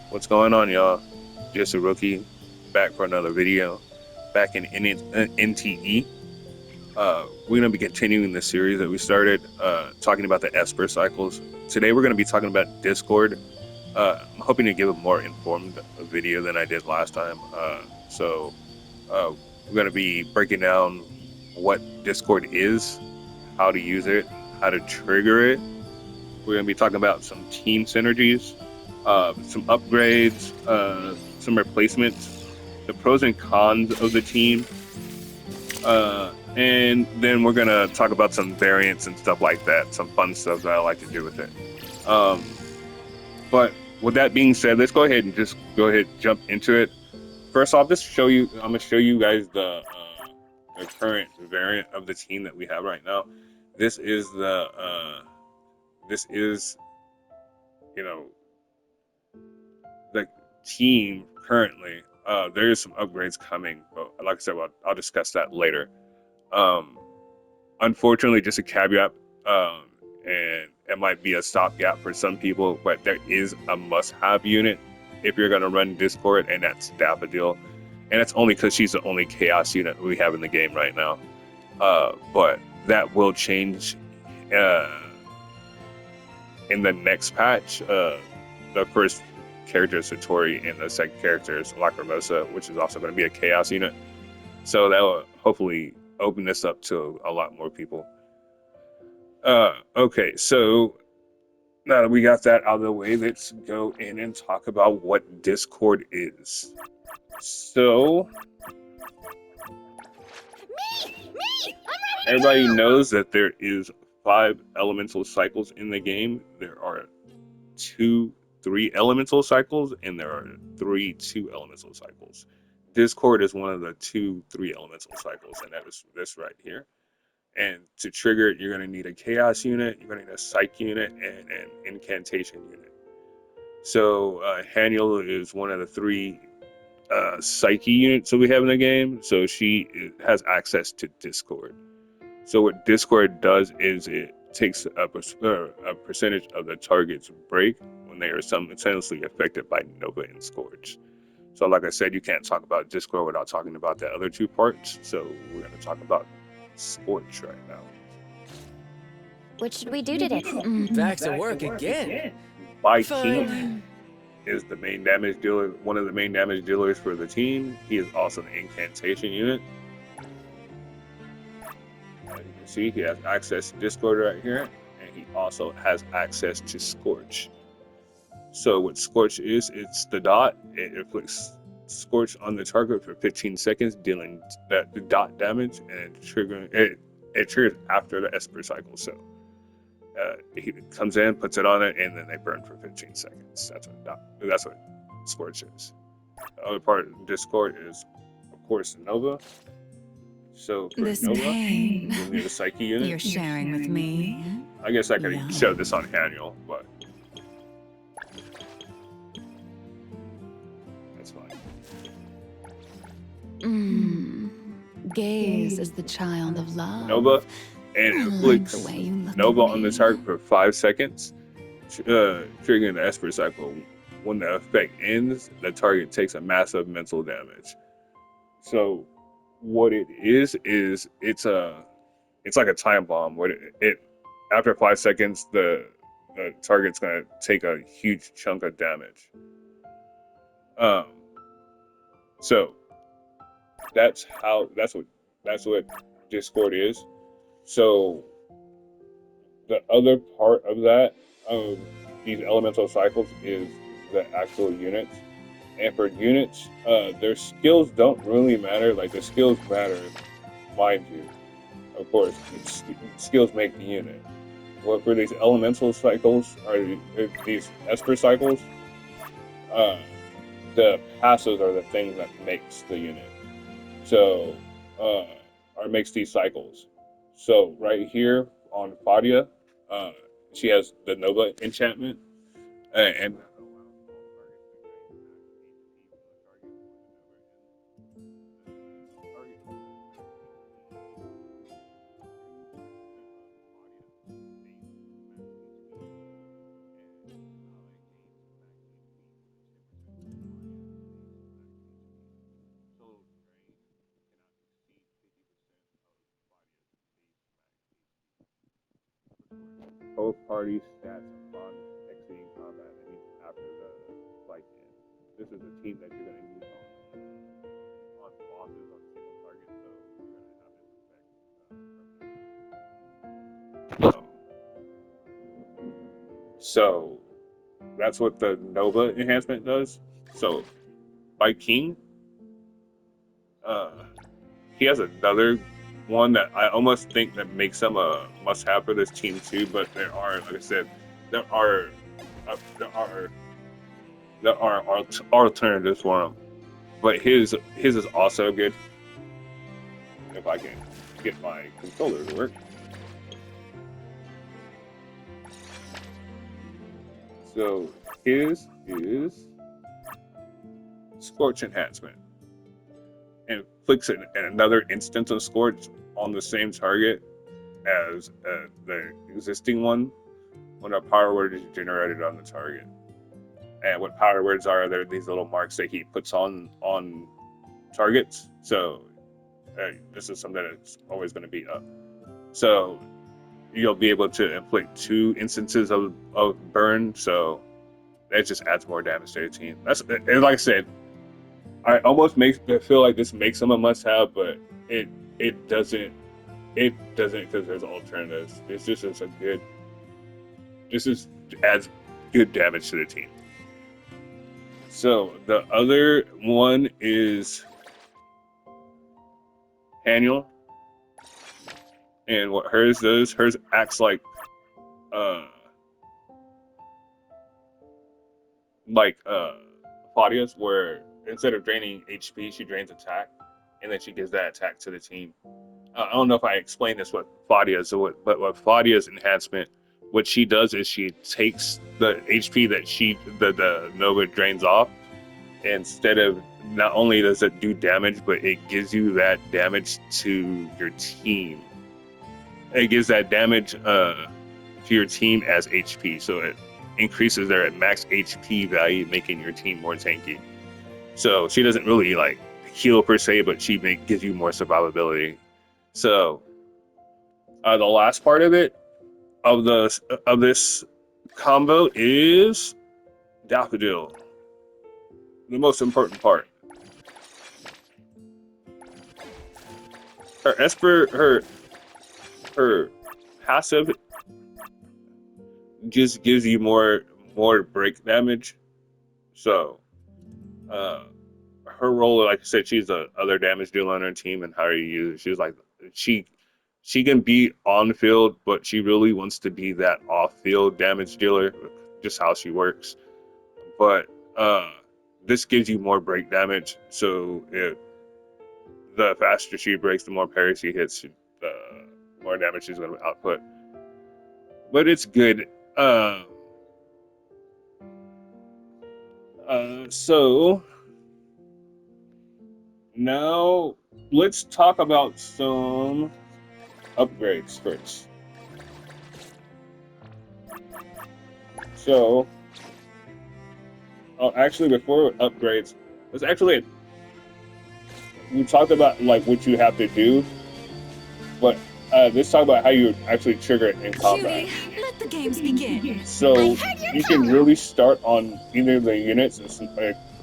What's going on, y'all? Just a rookie, back for another video. Back in NTE, we're gonna be continuing the series that we started, talking about the Esper cycles. Today, we're gonna be talking about Discord. I'm hoping to give a more informed video than I did last time. We're gonna be breaking down what Discord is, how to use it, how to trigger it. We're going to be talking about some team synergies, some upgrades, some replacements, the pros and cons of the team, and then we're going to talk about some variants and stuff like that, some fun stuff that I like to do with it. But with that being said, let's go ahead and just jump into it. First off, I'm going to show you guys the current variant of the team that we have right now. This is this is you know the team currently. There is some upgrades coming, but like I said, I'll discuss that later. Um, Unfortunately, just a caveat, and it might be a stopgap for some people, but there is a must-have unit if you're going to run Discord, and that's Daffodil. And it's only because she's the only Chaos unit we have in the game right now. But that will change uh, in the next patch. The first character is Satori, and the second character is Lacrimosa, which is also going to be a Chaos unit. So that will hopefully open this up to a lot more people. Okay, so now that we got that out of the way, let's go in and talk about what Discord is. So, everybody knows that there is 5 elemental cycles in the game. There are 3 elemental cycles, and there are 2 elemental cycles. Discord is one of the 3 elemental cycles, and that is this right here. And to trigger it, you're going to need a chaos unit, you're going to need a psych unit, and an incantation unit. So Haniel is one of the 3 psyche units that we have in the game, so she has access to Discord. So what Discord does is it takes a percentage of the target's break when they are simultaneously affected by Nova and Scourge. So like I said, you can't talk about Discord without talking about the other 2 parts. So we're going to talk about Scorch right now. What should we do today? Back to work again. By Fine. King is the main damage dealer, one of the main damage dealers for the team. He is also an incantation unit. As you can see, he has access to Discord right here, and he also has access to Scorch. So what Scorch is, it's the dot. It inflicts Scorch on the target for 15 seconds, dealing the dot damage, and triggering it. It triggers after the Esper cycle. So he comes in, puts it on it, and then they burn for 15 seconds. That's what Scorch is. The other part of Discord is, of course, Nova. So for This Nova, pain you'll need a Psyche unit. you're sharing with me. I guess I could Yum. show this on Haniel, but that's fine. Gaze is the child of love. Nova, and I it like inflicts the way you look Nova at on the me. target for 5 seconds, triggering the Esper cycle. When the effect ends, the target takes a massive mental damage. So what it is it's like a time bomb. What it after 5 seconds, the target's gonna take a huge chunk of damage. Um, so that's what Discord is. So the other part of that, of these elemental cycles, is the actual units. And for units, their skills don't really matter. Like, the skills matter, mind you. Of course, skills make the unit. Well, for these elemental cycles, or these Esper cycles, uh, the passives are the things that makes the unit. So, or makes these cycles. So right here on Fadia, she has the Nova enchantment, and Both parties stats upon exiting combat immediately after the fight ends. This is a team that you're going to use on bosses on single target, so you're going to have this effect. So that's what the Nova enhancement does. So by King, he has another one that I almost think that makes him a must-have for this team too. But there are, like I said, there are uh, there are alternatives for him. But his is also good. If I can get my controller to work. So his is Scorch Enhancement. And inflicts another instance of Scorch on the same target as the existing one when a power word is generated on the target. And what power words are, they're these little marks that he puts on targets. So this is something that's always going to be up. So you'll be able to inflict 2 instances of burn. So that just adds more damage to your team. That's, and like I said, I almost feel like this makes him a must-have, but it doesn't. It doesn't, because there's alternatives. This just is a good. This is adds good damage to the team. So the other one is Annual, and what hers does, hers acts like Claudia's, where instead of draining HP, she drains attack, and then she gives that attack to the team. I don't know if I explained this with Claudia's, but what Claudia's enhancement, what she does is she takes the HP that the Nova drains off. Instead of, not only does it do damage, but it gives you that damage to your team. It gives that damage to your team as HP, so it increases their max HP value, making your team more tanky. So she doesn't really like heal per se, but she gives you more survivability. So the last part of it, of this combo, is Daffodil. The most important part. Her Esper, her passive just gives you more break damage. So her role, like I said, she's the other damage dealer on her team, and how you use it. She's like she can be on field, but she really wants to be that off field damage dealer, just how she works. But this gives you more break damage, so the faster she breaks, the more parries she hits, the more damage she's going to output. But it's good. So now let's talk about some upgrades first. So, actually, before upgrades, we talked about like what you have to do, but let's talk about how you actually trigger it in combat. Judy, let the games begin. So you can really start on either of the units.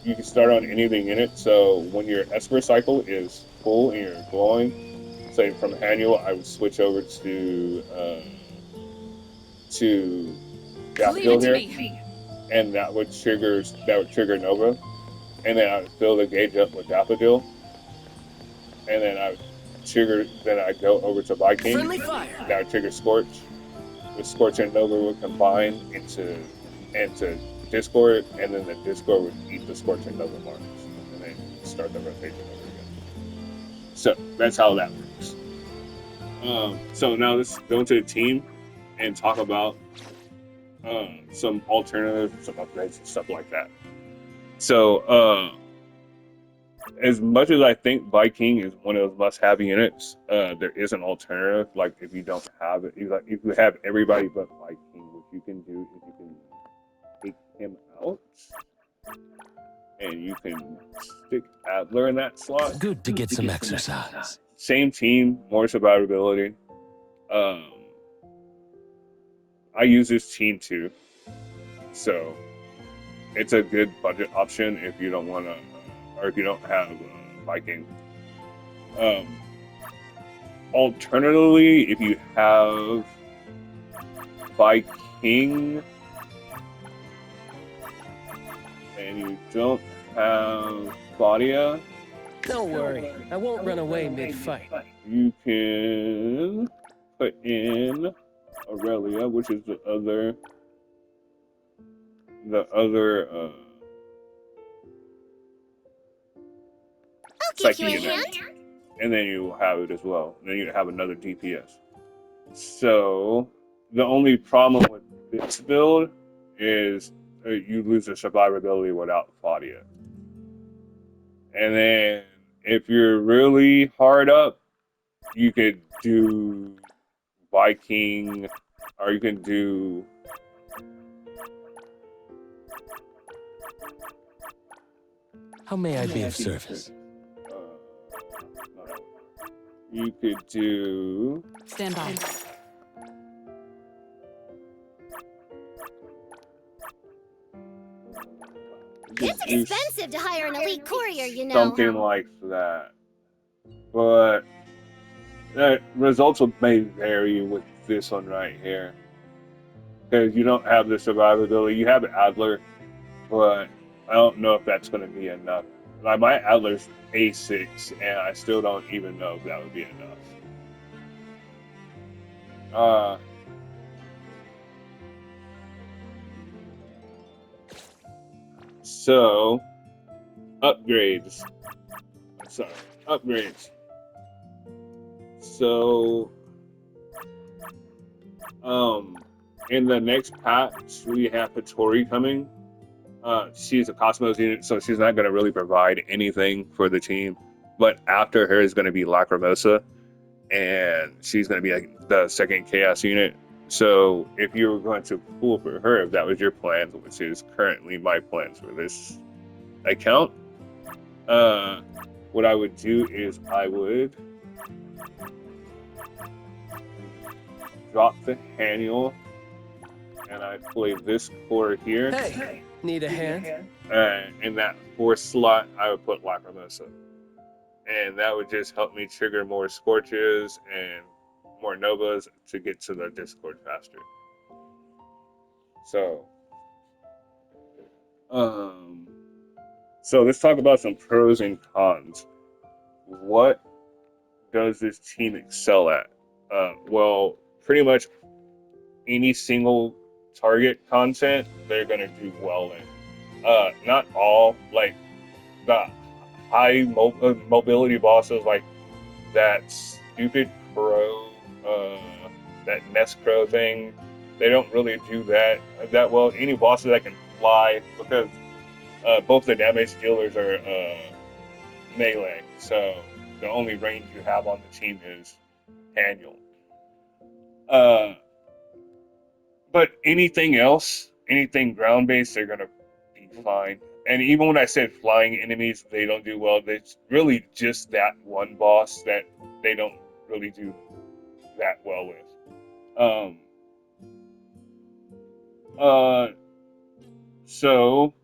You can start on any of the units. So when your Esper cycle is full and you're glowing, say from Annual, I would switch over to Daffodil here, and that would trigger Nova, and then I would fill the gauge up with Daffodil, and then I go over to Viking. Friendly fire. That would trigger Scorch. The Scorch and Nova would combine into Discord, and then the Discord would eat the Scorch and Nova marks, and then start the rotation over again. So that's how that works. So now let's go into the team and talk about some alternatives, some upgrades, and stuff like that. So as much as I think Viking is one of those must-have units, there is an alternative. Like if you don't have it, if you have everybody but Viking, what you can do is you can take him out, and you can stick Adler in that slot. Good to get some exercise. Same team, more survivability. I use this team too, so it's a good budget option if you don't want to, or if you don't have Viking. Alternatively, if you have Viking and you don't have Claudia, Don't worry, I won't run away mid-fight. you can put in Aurelia, which is the other I'll give psychic you a unit, hand. and then you have it as well. Then you have another DPS. So the only problem with this build is you lose the survivability without Claudia. And then if you're really hard up, you could do Viking, or you can do How may I be of service? you could do Stand by. It's do expensive to hire an elite courier, you know. something like that. But the results may vary with this one right here. Because you don't have the survivability. You have Adler, but I don't know if that's going to be enough. Like, my Adler's A6, and I still don't even know if that would be enough. So, upgrades. Sorry, upgrades. So, in the next patch, we have Hattori coming. She's a Cosmos unit, so she's not going to really provide anything for the team. But after her is going to be Lacrimosa, and she's going to be like the second Chaos unit. So if you were going to pull for her, if that was your plan, which is currently my plans for this account, what I would do is I would drop the Haniel, and I play this core here. Hey, need a hand? In that fourth slot, I would put Lacrimosa. And that would just help me trigger more Scorches and more Novas to get to the Discord faster. So let's talk about some pros and cons. What does this team excel at? Well, pretty much any single target content they're gonna do well in. Not all, like the high mobility bosses, like that stupid crow, that nest crow thing. They don't really do that well. Any bosses that can fly, because both the damage dealers are melee, so the only range you have on the team is Daniel. But anything else, anything ground based, they're gonna be fine. And even when I said flying enemies, they don't do well. It's really just that one boss that they don't really do that well with. So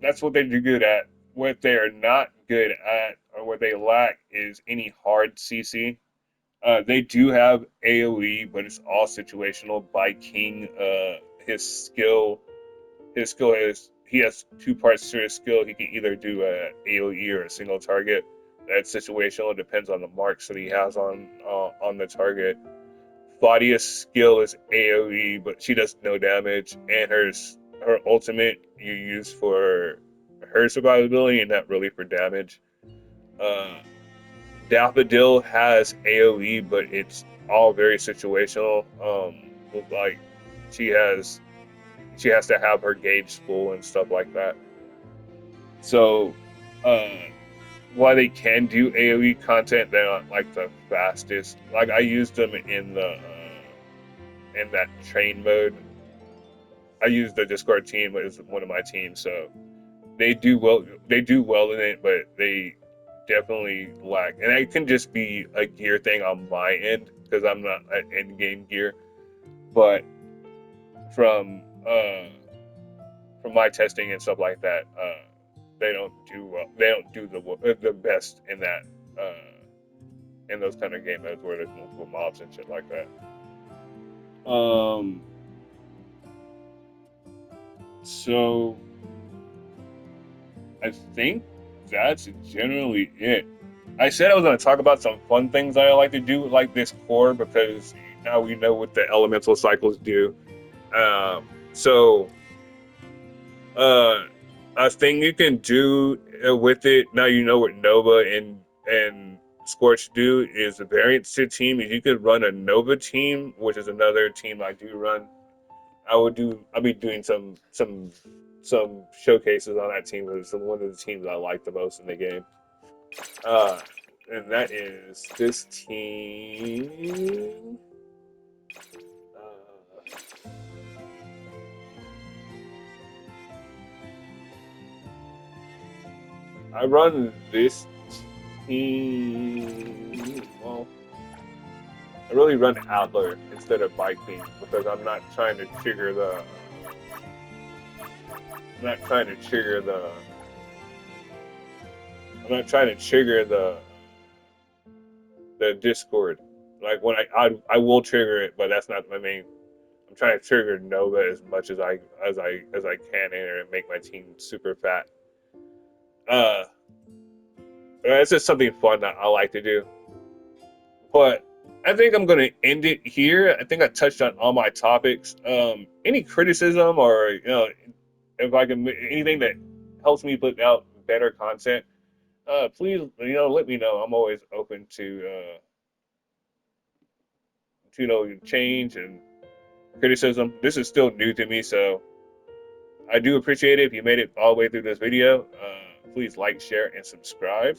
that's what they do good at. What they are not good at, or what they lack, is any hard CC. They do have AOE, but it's all situational. By King, his skill is, he has two parts to his skill. He can either do a AOE or a single target. That's situational. It depends on the marks that he has on the target. Claudia's skill is AOE, but she does no damage, and her ultimate you use for her survivability and not really for damage. Daffodil has AOE, but it's all very situational. Like she has to have her gauge full and stuff like that. So, while they can do AOE content, they're not like the fastest. Like, I used them in that train mode. I used the Discord team as one of my teams, so they do well. They do well in it, but they definitely lack. And it can just be a gear thing on my end. because I'm not at end game gear. But from my testing and stuff like that, they don't do well. They don't do the best in that in those kind of game modes where there's multiple mobs and shit like that. So I think that's generally it. I said I was going to talk about some fun things that I like to do, like this core, because now we know what the elemental cycles do. So a thing you can do with it, now you know what Nova and Scorch do, is a variant to team. Is you could run a Nova team, which is another team I do run. I'll be doing some showcases on that team. It's one of the teams I like the most in the game. And that is this team. I run this team. Well, I really run Adler instead of Viking because I'm not trying to trigger the. I'm not trying to trigger the. I'm not trying to trigger the Discord. Like when I will trigger it, but that's not my main. I'm trying to trigger Nova as much as I can and make my team super fat. It's just something fun that I like to do. But I think I'm gonna end it here. I think I touched on all my topics. Any criticism or if I can anything that helps me put out better content, please let me know. I'm always open to change and criticism. This is still new to me, so I do appreciate it if you made it all the way through this video. Please like, share, and subscribe.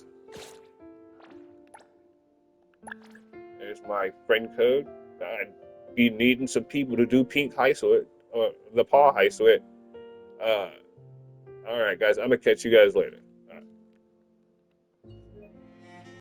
There's my friend code. I'd be needing some people to do pink heist with it, or the paw heist with it. All right, guys, I'm gonna catch you guys later.